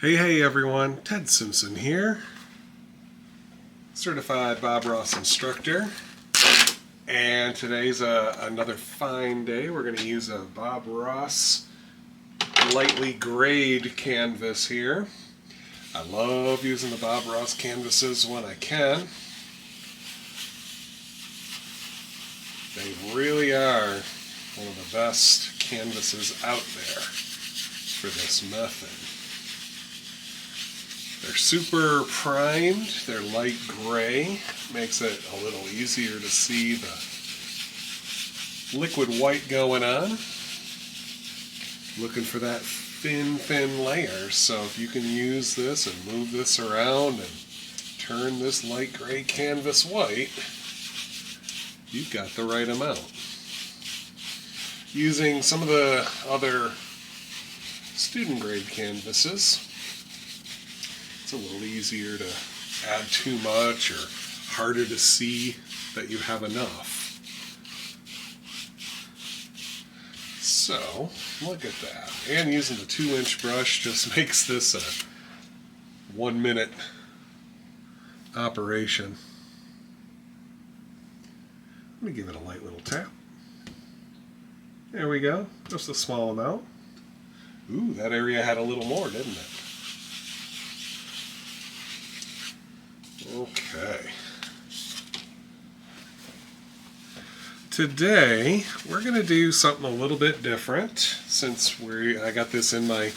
Hey everyone, Ted Simpson here, certified Bob Ross instructor, and today's another fine day. We're going to use a Bob Ross lightly grayed canvas here. I love using the Bob Ross canvases when I can. They really are one of the best canvases out there for this method. They're super primed, they're light gray, makes it a little easier to see the liquid white going on. Looking for that thin layer, so if you can use this and move this around and turn this light gray canvas white, you've got the right amount. Using some of the other student grade canvases, it's a little easier to add too much or harder to see that you have enough. So, look at that. And using the 2-inch brush just makes this a 1-minute operation. Let me give it a light little tap. There we go, just a small amount. Ooh, that area had a little more, didn't it? Okay. Today, we're going to do something a little bit different since I got this in my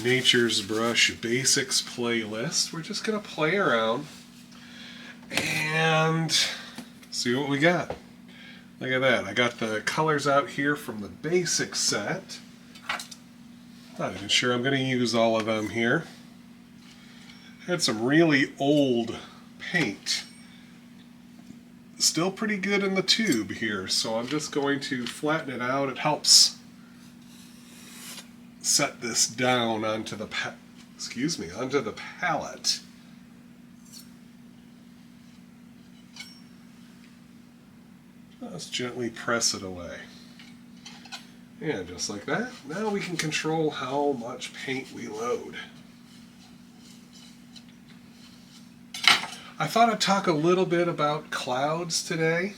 Nature's Brush Basics playlist. We're just going to play around and see what we got. Look at that. I got the colors out here from the Basics set. Not even sure I'm going to use all of them here. Had some really old paint. Still pretty good in the tube here, so I'm just going to flatten it out. It helps set this down onto the onto the palette. Just gently press it away. And just like that, now we can control how much paint we load. I thought I'd talk a little bit about clouds today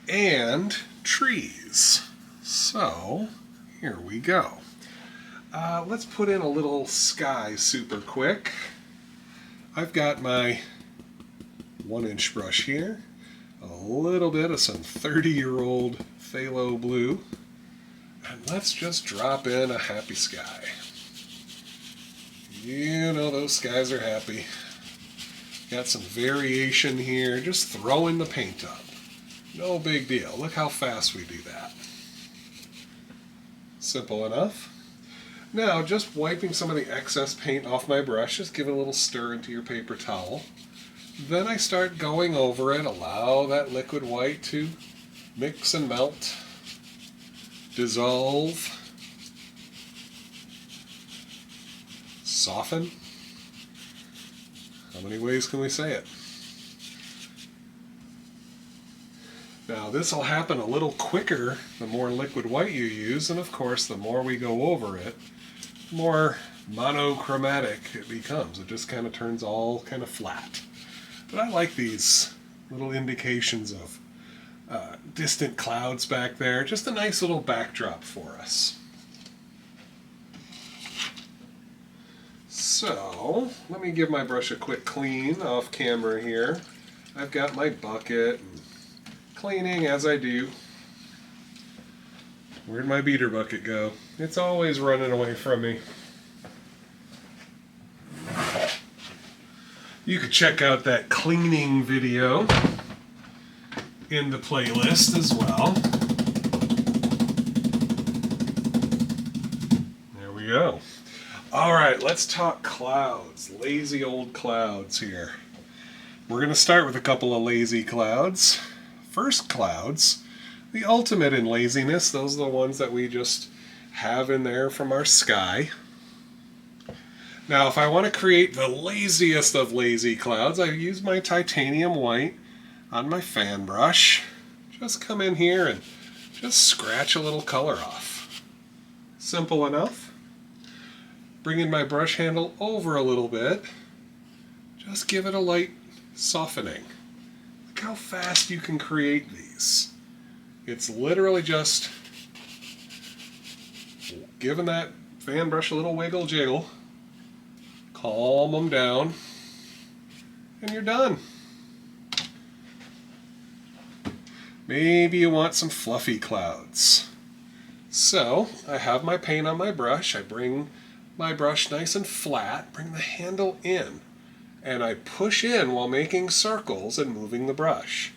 and trees. So, here we go. Let's put in a little sky super quick. I've got my 1-inch brush here, a little bit of some 30-year-old phthalo blue, and let's just drop in a happy sky. You know those skies are happy. Got some variation here, just throwing the paint up. No big deal. Look how fast we do that. Simple enough. Now, just wiping some of the excess paint off my brush, just give it a little stir into your paper towel. Then I start going over it, allow that liquid white to mix and melt, dissolve, soften. How many ways can we say it? Now this will happen a little quicker the more liquid white you use, and of course the more we go over it, the more monochromatic it becomes. It just kind of turns all kind of flat. But I like these little indications of distant clouds back there. Just a nice little backdrop for us. So, let me give my brush a quick clean off camera here. I've got my bucket, and cleaning as I do. Where'd my beater bucket go? It's always running away from me. You could check out that cleaning video in the playlist as well. There we go. Alright, let's talk clouds. Lazy old clouds here. We're going to start with a couple of lazy clouds. First clouds, the ultimate in laziness. Those are the ones that we just have in there from our sky. Now, if I want to create the laziest of lazy clouds, I use my titanium white on my fan brush. Just come in here and just scratch a little color off. Simple enough. bringing my brush handle over a little bit, just give it a light softening. Look how fast you can create these. It's literally just giving that fan brush a little wiggle jiggle, calm them down, and you're done. Maybe you want some fluffy clouds. So I have my paint on my brush. I bring my brush nice and flat, bring the handle in, and I push in while making circles and moving the brush.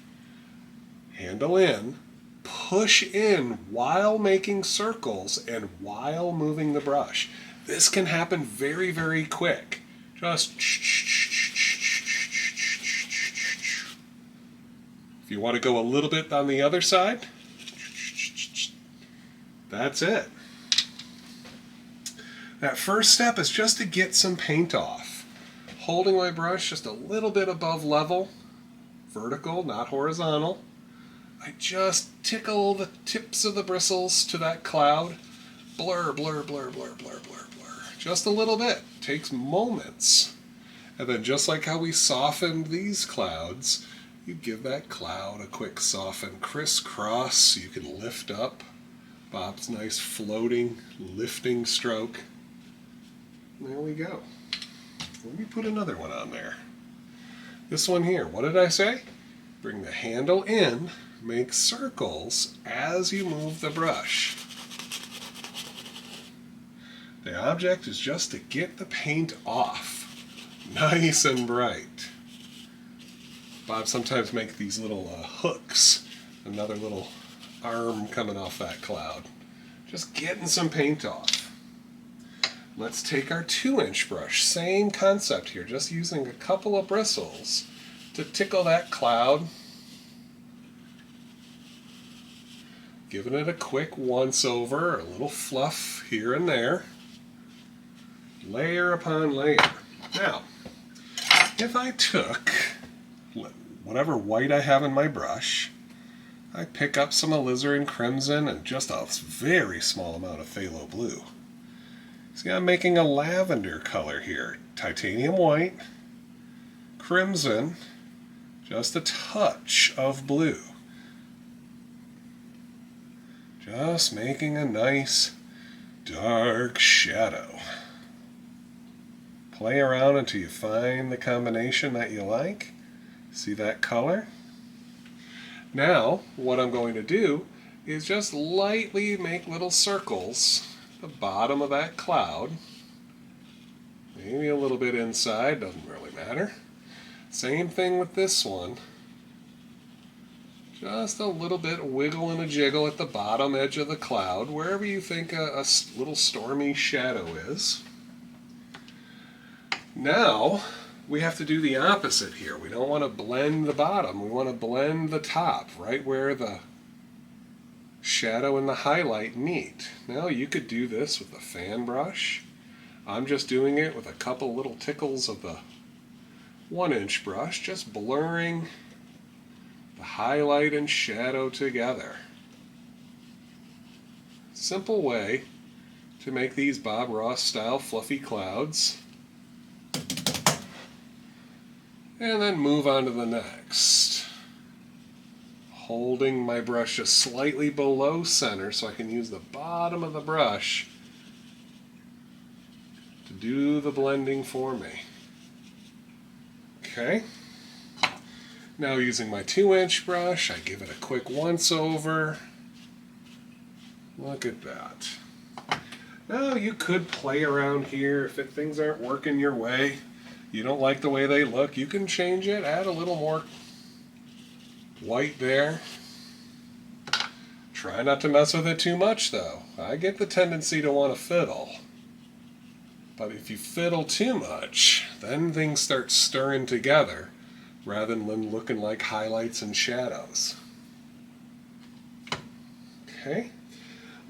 Handle in, push in while making circles and while moving the brush. This can happen very, very quick. Just if you want to go a little bit on the other side, that's it. That first step is just to get some paint off. Holding my brush just a little bit above level, vertical, not horizontal. I just tickle the tips of the bristles to that cloud. Blur, blur, blur, blur, blur, blur, blur. Just a little bit. Takes moments. And then just like how we softened these clouds, you give that cloud a quick soften, crisscross, so you can lift up. Bob's nice floating, lifting stroke. There we go. Let me put another one on there. This one here, what did I say? Bring the handle in, make circles as you move the brush. The object is just to get the paint off, nice and bright. Bob sometimes makes these little hooks, another little arm coming off that cloud. Just getting some paint off. Let's take our 2-inch brush, same concept here, just using a couple of bristles to tickle that cloud. Giving it a quick once over, a little fluff here and there. Layer upon layer. Now, if I took whatever white I have in my brush, I pick up some alizarin crimson and just a very small amount of phthalo blue. See, I'm making a lavender color here. Titanium white, crimson, just a touch of blue. Just making a nice dark shadow. Play around until you find the combination that you like. See that color? Now, what I'm going to do is just lightly make little circles at the bottom of that cloud. Maybe a little bit inside, doesn't really matter. Same thing with this one. Just a little bit wiggle and a jiggle at the bottom edge of the cloud, wherever you think a little stormy shadow is. Now, we have to do the opposite here. We don't want to blend the bottom, we want to blend the top, right where the shadow and the highlight meet. Now you could do this with a fan brush. I'm just doing it with a couple little tickles of the 1-inch brush, just blurring the highlight and shadow together. Simple way to make these Bob Ross style fluffy clouds. And then move on to the next. Holding my brush just slightly below center so I can use the bottom of the brush to do the blending for me. Okay. Now using my 2-inch brush, I give it a quick once over. Look at that. Now you could play around here if things aren't working your way. You don't like the way they look, you can change it, add a little more white there. Try not to mess with it too much though. I get the tendency to want to fiddle. But if you fiddle too much, then things start stirring together rather than looking like highlights and shadows. Okay.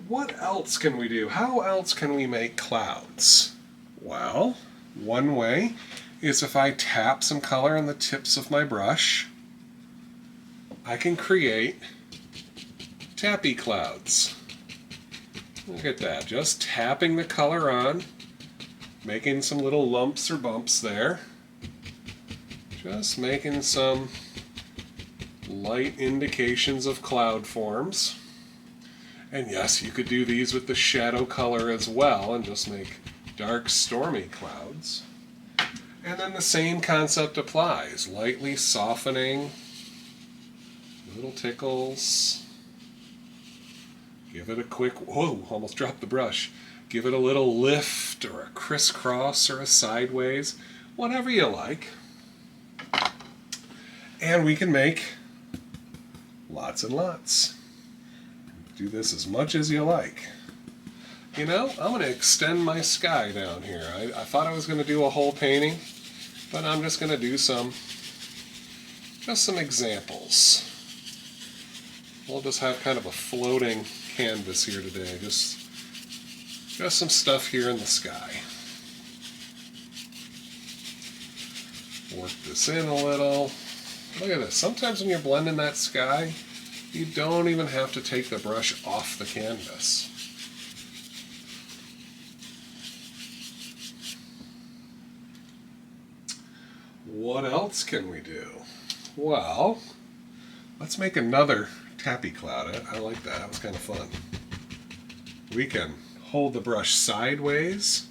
What else can we do? How else can we make clouds? Well, one way is if I tap some color on the tips of my brush, I can create tappy clouds. Look at that, just tapping the color on, making some little lumps or bumps there. Just making some light indications of cloud forms. And yes, you could do these with the shadow color as well and just make dark, stormy clouds. And then the same concept applies. Lightly softening, little tickles. Give it a quick, whoa, almost dropped the brush. Give it a little lift or a crisscross or a sideways, whatever you like. And we can make lots and lots. Do this as much as you like. You know, I'm going to extend my sky down here. I thought I was going to do a whole painting, but I'm just going to do just some examples. We'll just have kind of a floating canvas here today. Just some stuff here in the sky. Work this in a little. Look at this. Sometimes when you're blending that sky, you don't even have to take the brush off the canvas. What else can we do? Well, let's make another tappy cloud. I like that. That was kind of fun. We can hold the brush sideways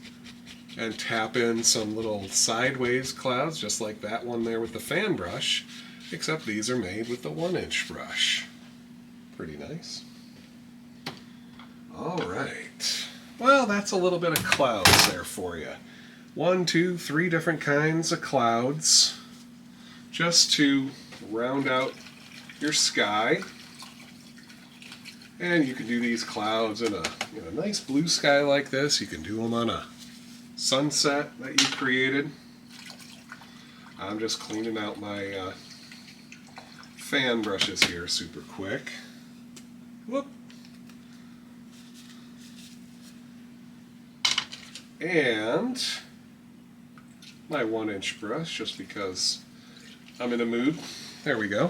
and tap in some little sideways clouds, just like that one there with the fan brush, except these are made with the 1-inch brush. Pretty nice. All right. Well, that's a little bit of clouds there for you. 1, 2, 3 different kinds of clouds just to round out your sky. And you can do these clouds in a nice blue sky like this. You can do them on a sunset that you created. I'm just cleaning out my fan brushes here super quick. Whoop. And my 1-inch brush, just because I'm in a mood. There we go.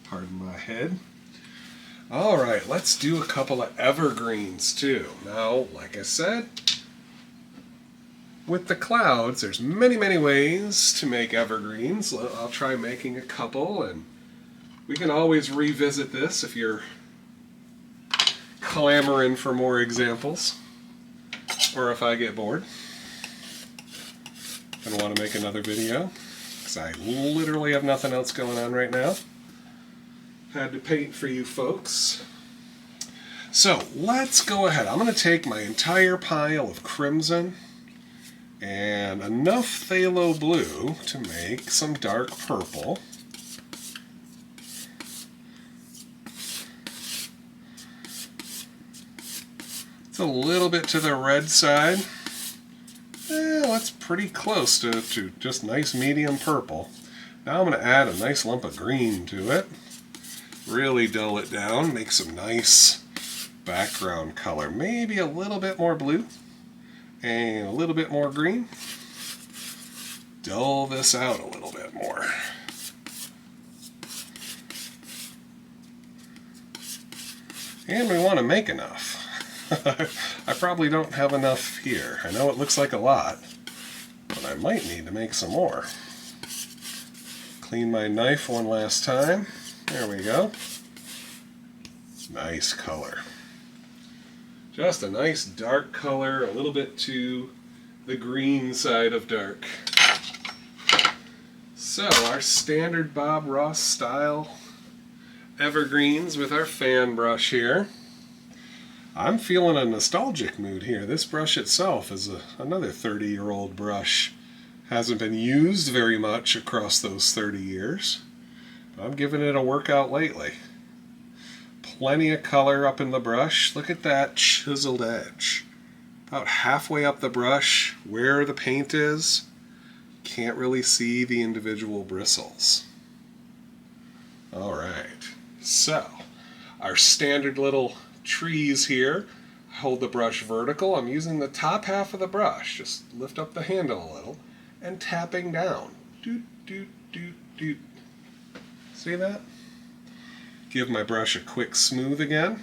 Pardon my head. All right, let's do a couple of evergreens too. Now, like I said, with the clouds, there's many, many ways to make evergreens. I'll try making a couple, and we can always revisit this if you're clamoring for more examples, or if I get bored and want to make another video, because I literally have nothing else going on right now. Had to paint for you folks. So let's go ahead. I'm going to take my entire pile of crimson and enough phthalo blue to make some dark purple. It's a little bit to the red side. That's pretty close to just nice medium purple. Now I'm going to add a nice lump of green to it. Really dull it down, make some nice background color. Maybe a little bit more blue and a little bit more green. Dull this out a little bit more. And we want to make enough. I probably don't have enough here. I know it looks like a lot, but I might need to make some more. Clean my knife one last time. There we go. Nice color. Just a nice dark color, a little bit to the green side of dark. So our standard Bob Ross style evergreens with our fan brush here. I'm feeling a nostalgic mood here. This brush itself is another 30-year-old brush. Hasn't been used very much across those 30 years. I'm giving it a workout lately. Plenty of color up in the brush. Look at that chiseled edge. About halfway up the brush, where the paint is, can't really see the individual bristles. Alright, so our standard little trees here. Hold the brush vertical. I'm using the top half of the brush. Just lift up the handle a little and tapping down. Doot, doot, doot, doot. See that? Give my brush a quick smooth again.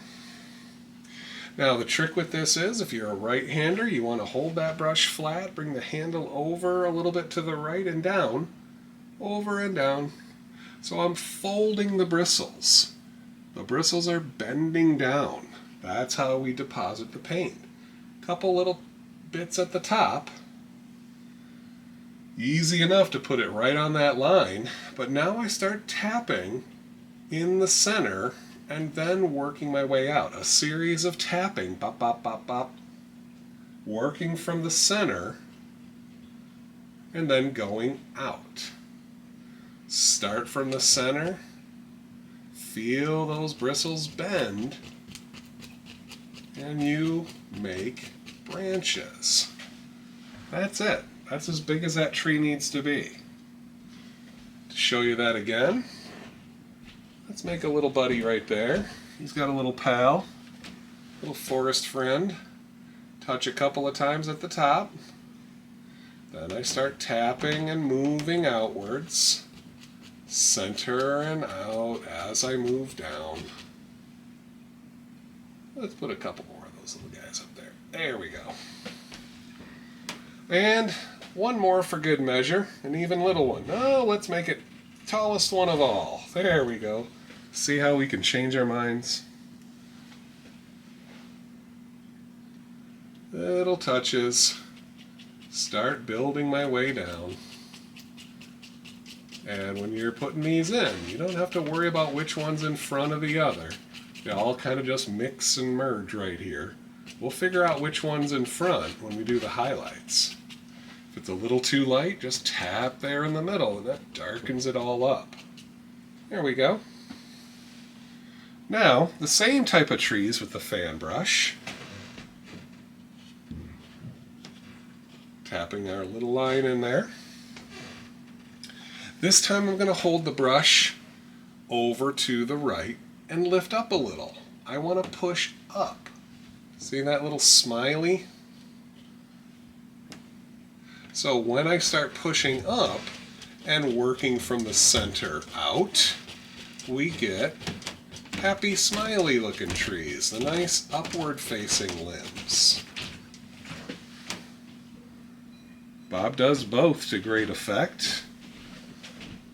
Now the trick with this is, if you're a right-hander, you want to hold that brush flat, bring the handle over a little bit to the right and down, over and down. So I'm folding the bristles. The bristles are bending down. That's how we deposit the paint. Couple little bits at the top. Easy enough to put it right on that line, but now I start tapping in the center and then working my way out. A series of tapping, bop, bop, bop, bop, working from the center and then going out. Start from the center, feel those bristles bend, and you make branches. That's it. That's as big as that tree needs to be. To show you that again, let's make a little buddy right there. He's got a little pal, little forest friend. Touch a couple of times at the top. Then I start tapping and moving outwards. Center and out as I move down. Let's put a couple more of those little guys up there. There we go. And one more for good measure, an even little one. Oh, let's make it the tallest one of all. There we go. See how we can change our minds? Little touches. Start building my way down. And when you're putting these in, you don't have to worry about which one's in front of the other. They all kind of just mix and merge right here. We'll figure out which one's in front when we do the highlights. If it's a little too light, just tap there in the middle and that darkens it all up. There we go. Now, the same type of trees with the fan brush. Tapping our little line in there. This time I'm going to hold the brush over to the right and lift up a little. I want to push up. See that little smiley? So when I start pushing up and working from the center out, we get happy smiley looking trees, the nice upward facing limbs. Bob does both to great effect.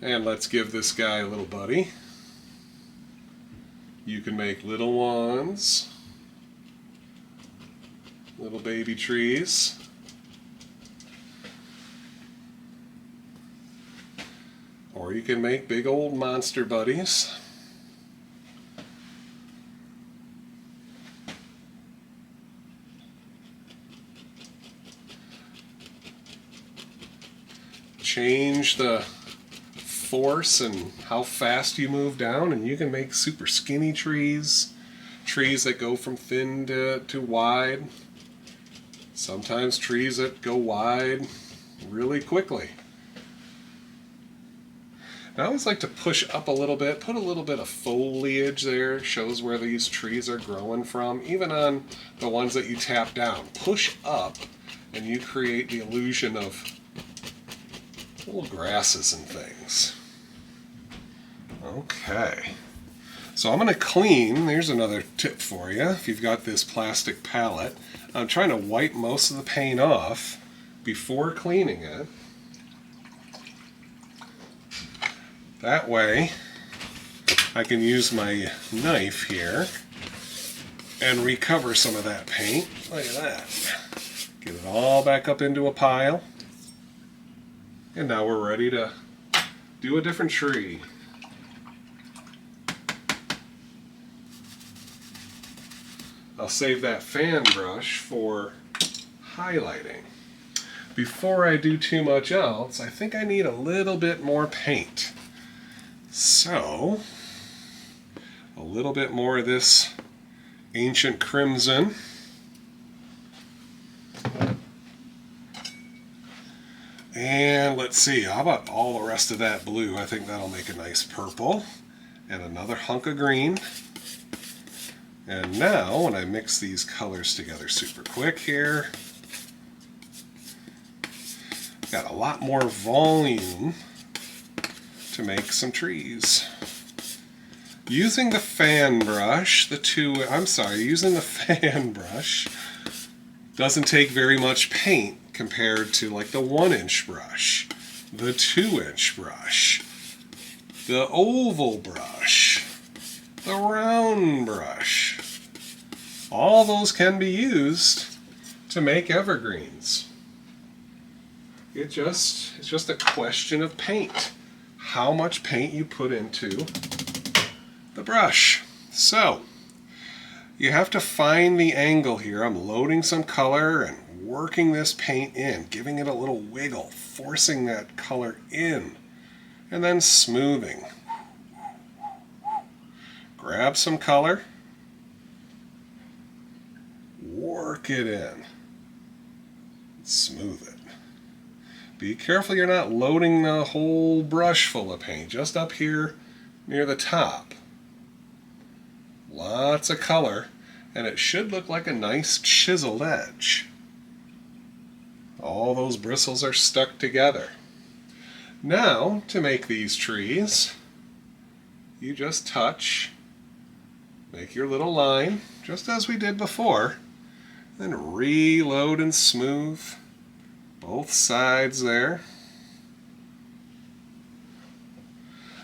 And let's give this guy a little buddy. You can make little ones, little baby trees. Or you can make big old monster buddies. Change the force and how fast you move down, and you can make super skinny trees, trees that go from thin to wide, sometimes trees that go wide really quickly. I always like to push up a little bit, put a little bit of foliage there, shows where these trees are growing from, even on the ones that you tap down. Push up and you create the illusion of little grasses and things. Okay, so I'm going to clean. There's another tip for you. If you've got this plastic palette, I'm trying to wipe most of the paint off before cleaning it. That way I can use my knife here and recover some of that paint. Look at that. Get it all back up into a pile. And now we're ready to do a different tree. I'll save that fan brush for highlighting. Before I do too much else, I think I need a little bit more paint. So, a little bit more of this ancient crimson. And let's see, how about all the rest of that blue? I think that'll make a nice purple. And another hunk of green. And now, when I mix these colors together super quick here, got a lot more volume to make some trees. Using the fan brush, using the fan brush doesn't take very much paint compared to like the 1-inch brush, the 2-inch brush, the oval brush, the round brush. All those can be used to make evergreens. It's just a question of paint. How much paint you put into the brush. So, you have to find the angle here. I'm loading some color and working this paint in, giving it a little wiggle, forcing that color in, and then smoothing. Grab some color, work it in, smooth it. Be careful you're not loading the whole brush full of paint, just up here near the top. Lots of color, and it should look like a nice chiseled edge. All those bristles are stuck together. Now, to make these trees, you just touch, make your little line, just as we did before, then reload and smooth both sides there.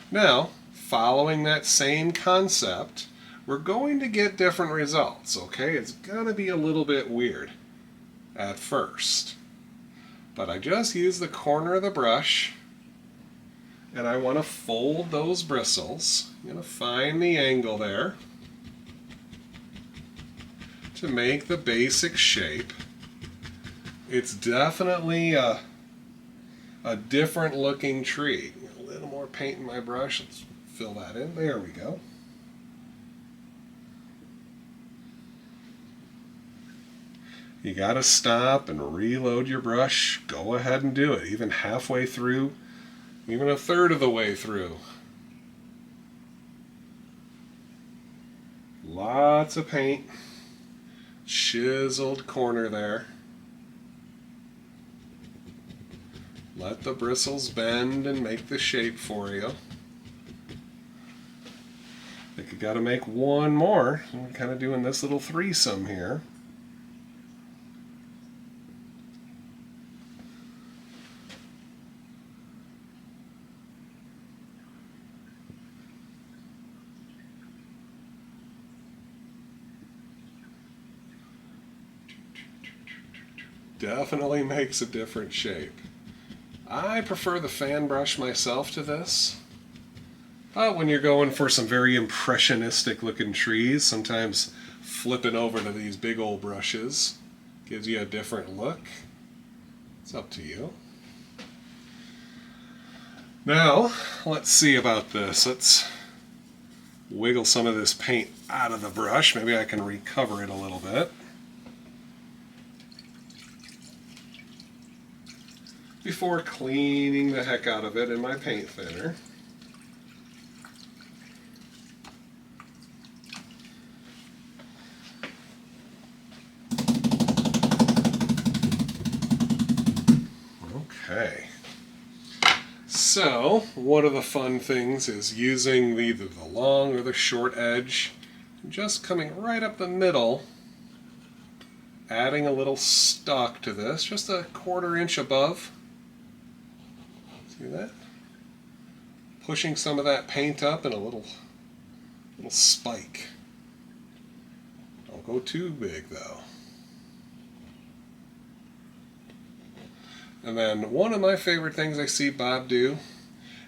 Now, following that same concept, we're going to get different results, okay? It's going to be a little bit weird at first. But I just use the corner of the brush, and I want to fold those bristles. I'm going to find the angle there to make the basic shape. It's definitely a different looking tree. A little more paint in my brush. Let's fill that in. There we go. You got to stop and reload your brush. Go ahead and do it, even halfway through, even a third of the way through. Lots of paint, chiseled corner there. Let the bristles bend and make the shape for you. I think you got to make one more. I'm kind of doing this little threesome here. Definitely makes a different shape. I prefer the fan brush myself to this. But when you're going for some very impressionistic looking trees, sometimes flipping over to these big old brushes gives you a different look. It's up to you. Now, let's see about this. Let's wiggle some of this paint out of the brush. Maybe I can recover it a little bit. Before cleaning the heck out of it in my paint thinner. Okay. So, one of the fun things is using either the long or the short edge, and just coming right up the middle, adding a little stalk to this, just a 1/4 inch above. See that? Pushing some of that paint up in a little spike. Don't go too big though. And then one of my favorite things I see Bob do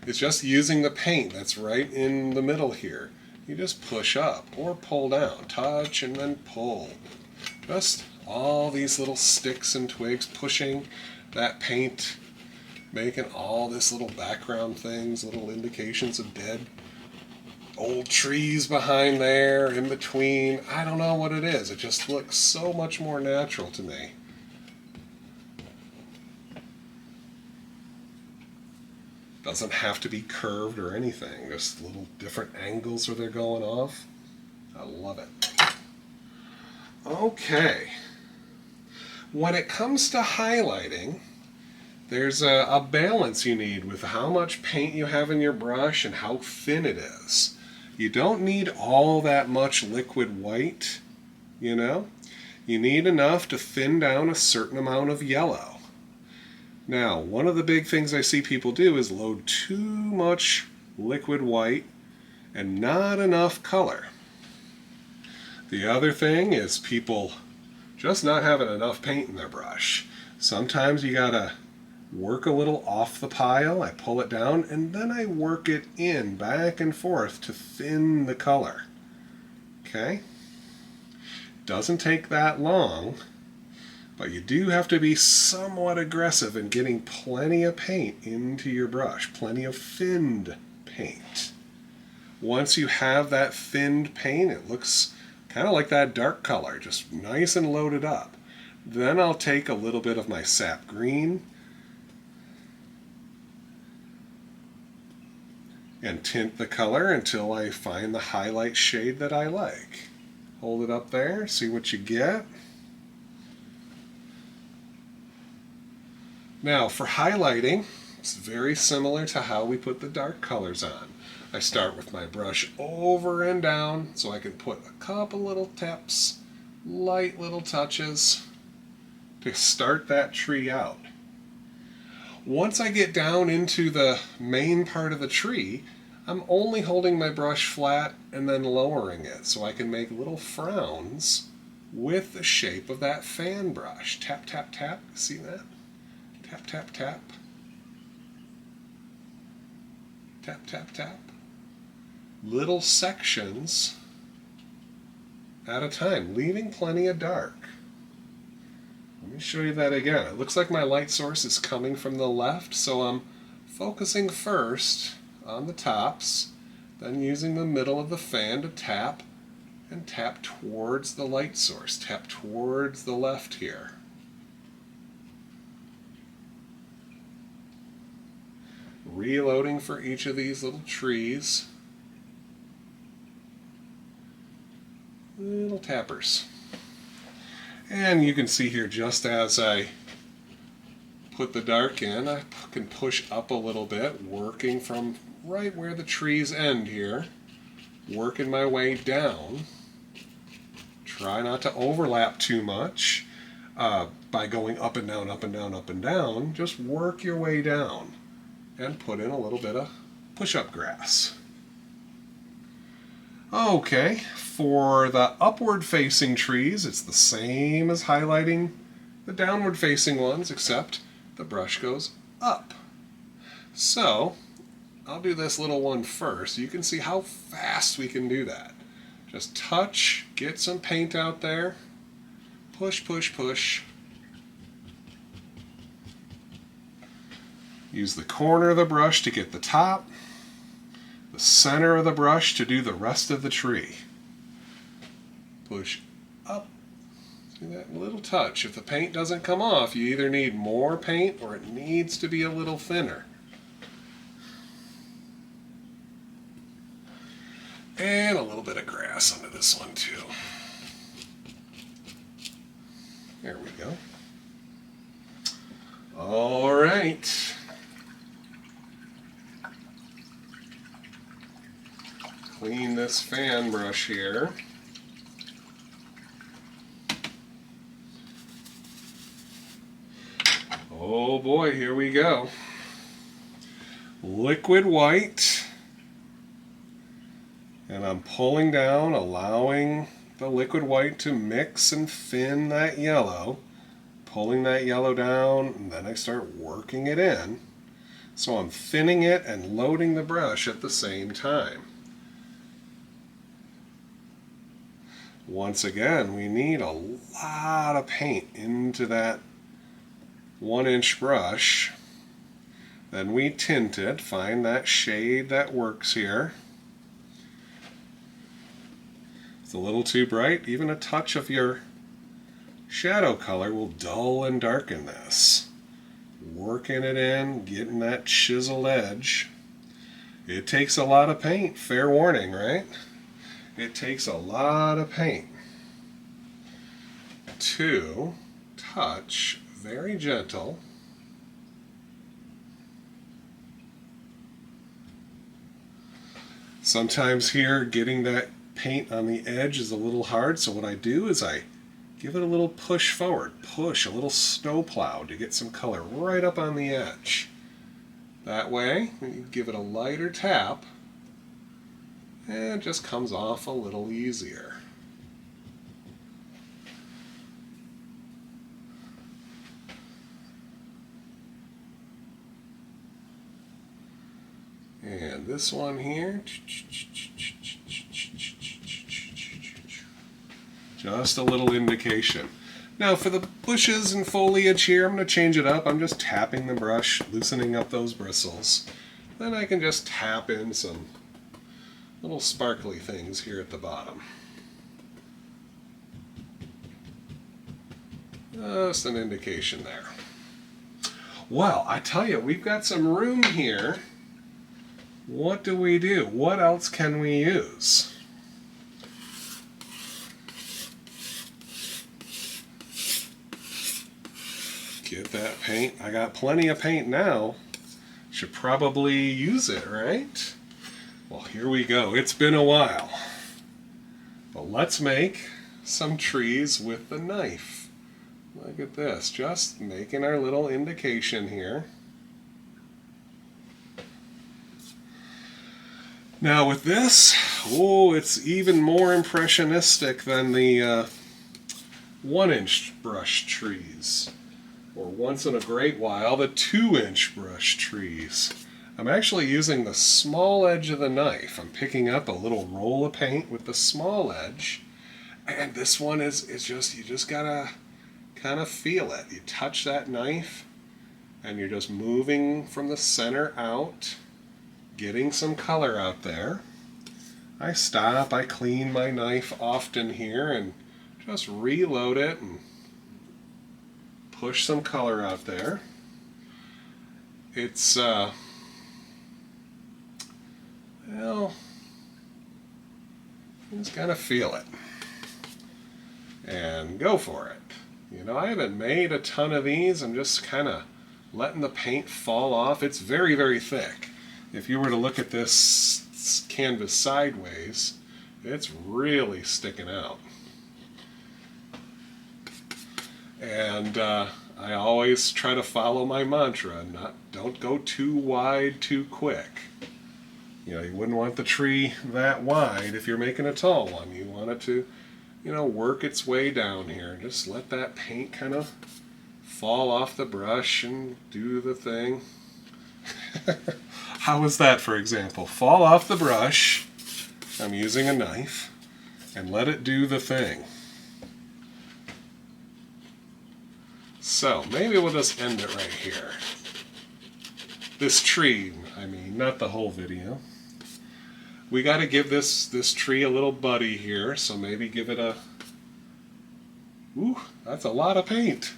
is just using the paint that's right in the middle here. You just push up or pull down, touch and then pull. Just all these little sticks and twigs pushing that paint, making all this little background things, little indications of dead old trees behind there, in between. I don't know what it is. It just looks so much more natural to me. Doesn't have to be curved or anything. Just little different angles where they're going off. I love it. Okay. When it comes to highlighting, there's a balance you need with how much paint you have in your brush and how thin it is. You don't need all that much liquid white, you know? You need enough to thin down a certain amount of yellow. Now, one of the big things I see people do is load too much liquid white and not enough color. The other thing is people just not having enough paint in their brush. Sometimes you gotta work a little off the pile, I pull it down, and then I work it in back and forth to thin the color. Okay? Doesn't take that long, but you do have to be somewhat aggressive in getting plenty of paint into your brush, plenty of thinned paint. Once you have that thinned paint, it looks kind of like that dark color, just nice and loaded up. Then I'll take a little bit of my sap green and tint the color until I find the highlight shade that I like. Hold it up there, see what you get. Now for highlighting, it's very similar to how we put the dark colors on. I start with my brush over and down so I can put a couple little taps, light little touches to start that tree out. Once I get down into the main part of the tree, I'm only holding my brush flat and then lowering it so I can make little frowns with the shape of that fan brush. Tap, tap, tap. See that? Tap, tap, tap. Tap, tap, tap. Little sections at a time, leaving plenty of dark. Let me show you that again. It looks like my light source is coming from the left, so I'm focusing first on the tops, then using the middle of the fan to tap and tap towards the light source, tap towards the left here. Reloading for each of these little trees. Little tappers. And you can see here, just as I put the dark in, I can push up a little bit, working from right where the trees end here, working my way down. Try not to overlap too much by going up and down, up and down, up and down. Just work your way down and put in a little bit of push-up grass. Okay, for the upward-facing trees, it's the same as highlighting the downward-facing ones, except the brush goes up. So, I'll do this little one first. You can see how fast we can do that. Just touch, get some paint out there, push, push, push. Use the corner of the brush to get the top, the center of the brush to do the rest of the tree. Push up. See that little touch. If the paint doesn't come off, you either need more paint or it needs to be a little thinner. And a little bit of grass under this one too. There we go. All right. Clean this fan brush here. Oh boy, here we go. Liquid white. And I'm pulling down, allowing the liquid white to mix and thin that yellow. Pulling that yellow down, and then I start working it in. So I'm thinning it and loading the brush at the same time. Once again, we need a lot of paint into that 1-inch brush. Then we tint it, find that shade that works here. It's a little too bright, even a touch of your shadow color will dull and darken this. Working it in, getting that chiseled edge. It takes a lot of paint, fair warning, right? It takes a lot of paint to touch, very gentle. Sometimes here getting that paint on the edge is a little hard, so what I do is I give it a little push forward, push a little snowplow to get some color right up on the edge. That way, you give it a lighter tap, and it just comes off a little easier. And this one here, just a little indication. Now for the bushes and foliage here, I'm going to change it up. I'm just tapping the brush, loosening up those bristles. Then I can just tap in some little sparkly things here at the bottom. Just an indication there. Well, I tell you, we've got some room here. What do we do? What else can we use? Get that paint. I got plenty of paint now. Should probably use it, right? Well, here we go. It's been a while. But let's make some trees with the knife. Look at this. Just making our little indication here. Now with this, oh, it's even more impressionistic than the 1-inch brush trees. Or once in a great while, the 2-inch brush trees. I'm actually using the small edge of the knife. I'm picking up a little roll of paint with the small edge. And this one is just, you just gotta kind of feel it. You touch that knife and you're just moving from the center out, getting some color out there. I stop, I clean my knife often here and just reload it and push some color out there. It's, well, you just gotta feel it and go for it. You know, I haven't made a ton of these. I'm just kind of letting the paint fall off. It's very, very thick. If you were to look at this canvas sideways, it's really sticking out. And I always try to follow my mantra, don't go too wide too quick. You know, you wouldn't want the tree that wide if you're making a tall one. You want it to, you know, work its way down here. Just let that paint kind of fall off the brush and do the thing. How was that, for example? Fall off the brush, I'm using a knife, and let it do the thing. So, maybe we'll just end it right here. This tree, I mean, not the whole video. We got to give this tree a little buddy here, so maybe give it a... Ooh, that's a lot of paint.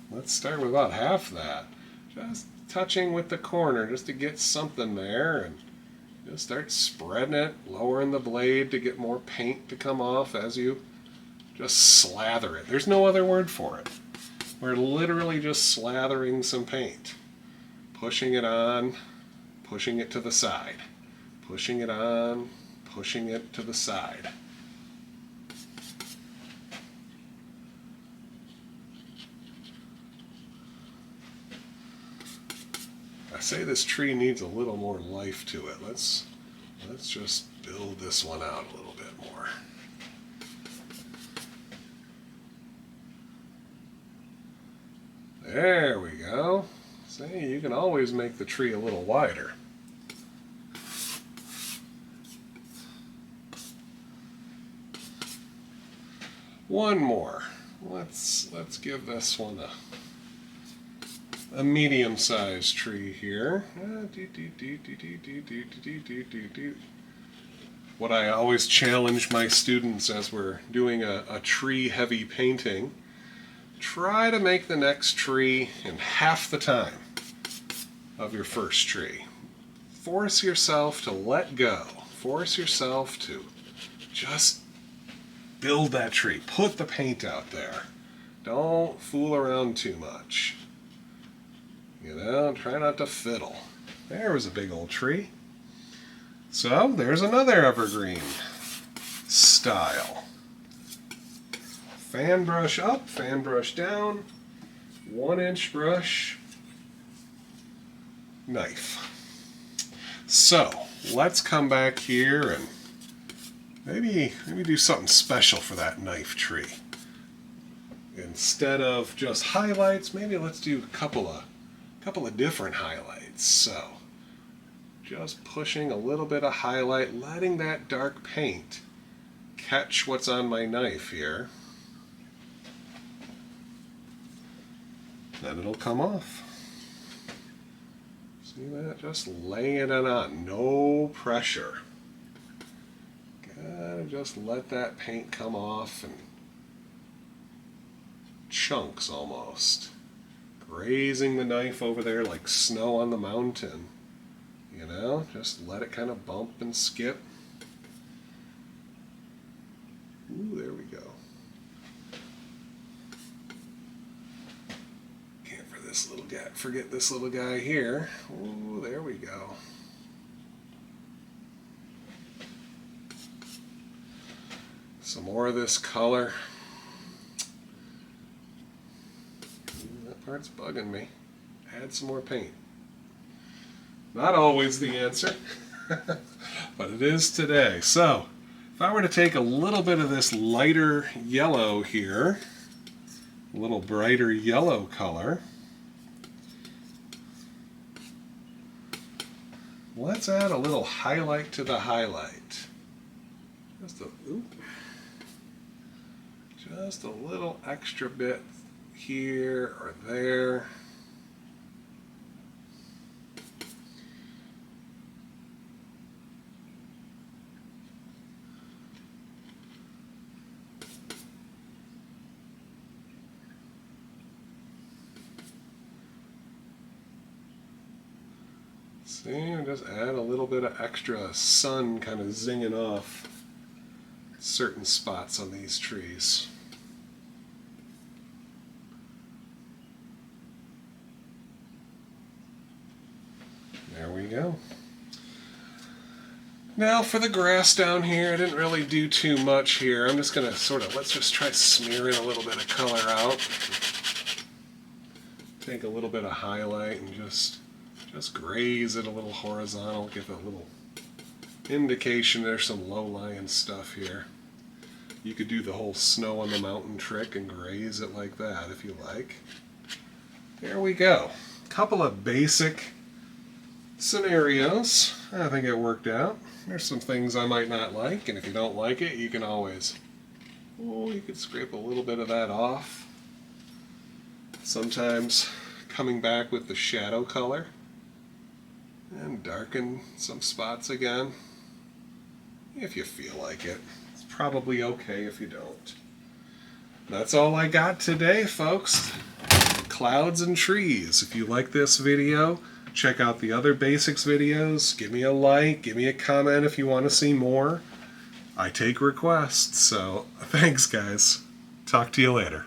Let's start with about half that. Just touching with the corner just to get something there, and just start spreading it, lowering the blade to get more paint to come off as you just slather it. There's no other word for it. We're literally just slathering some paint. Pushing it on, pushing it to the side. Pushing it on, pushing it to the side. I say this tree needs a little more life to it. Let's just build this one out a little bit more. There we go. See, you can always make the tree a little wider. One more. Let's give this one a medium-sized tree here. What I always challenge my students as we're doing a tree-heavy painting, try to make the next tree in half the time of your first tree. Force yourself to let go. Force yourself to just build that tree. Put the paint out there. Don't fool around too much. You know, try not to fiddle. There was a big old tree. So there's another evergreen style. Fan brush up, fan brush down, 1-inch brush, knife. So let's come back here and maybe do something special for that knife tree. Instead of just highlights, maybe let's do a couple of different highlights. So just pushing a little bit of highlight, letting that dark paint catch what's on my knife here. Then it'll come off. See that? Just laying it on, no pressure. Gotta just let that paint come off in chunks almost. Grazing the knife over there like snow on the mountain. You know, just let it kind of bump and skip. Ooh, there we go. Forget this little guy here. Ooh, there we go. Some more of this color. Ooh, that part's bugging me. Add some more paint. Not always the answer, but it is today. So, if I were to take a little bit of this lighter yellow here, a little brighter yellow color, let's add a little highlight to the highlight. Just a little extra bit here or there. See, just add a little bit of extra sun kind of zinging off certain spots on these trees. There we go. Now for the grass down here, I didn't really do too much here. I'm just going to let's just try smearing a little bit of color out. Take a little bit of highlight and just graze it a little horizontal, give it a little indication there's some low-lying stuff here. You could do the whole snow on the mountain trick and graze it like that if you like. There we go. Couple of basic scenarios. I think it worked out. There's some things I might not like, and if you don't like it, you can always, you could scrape a little bit of that off. Sometimes coming back with the shadow color and darken some spots again, if you feel like it. It's probably okay if you don't. That's all I got today, folks. Clouds and trees. If you like this video, check out the other basics videos. Give me a like, give me a comment if you want to see more. I take requests, so thanks guys. Talk to you later.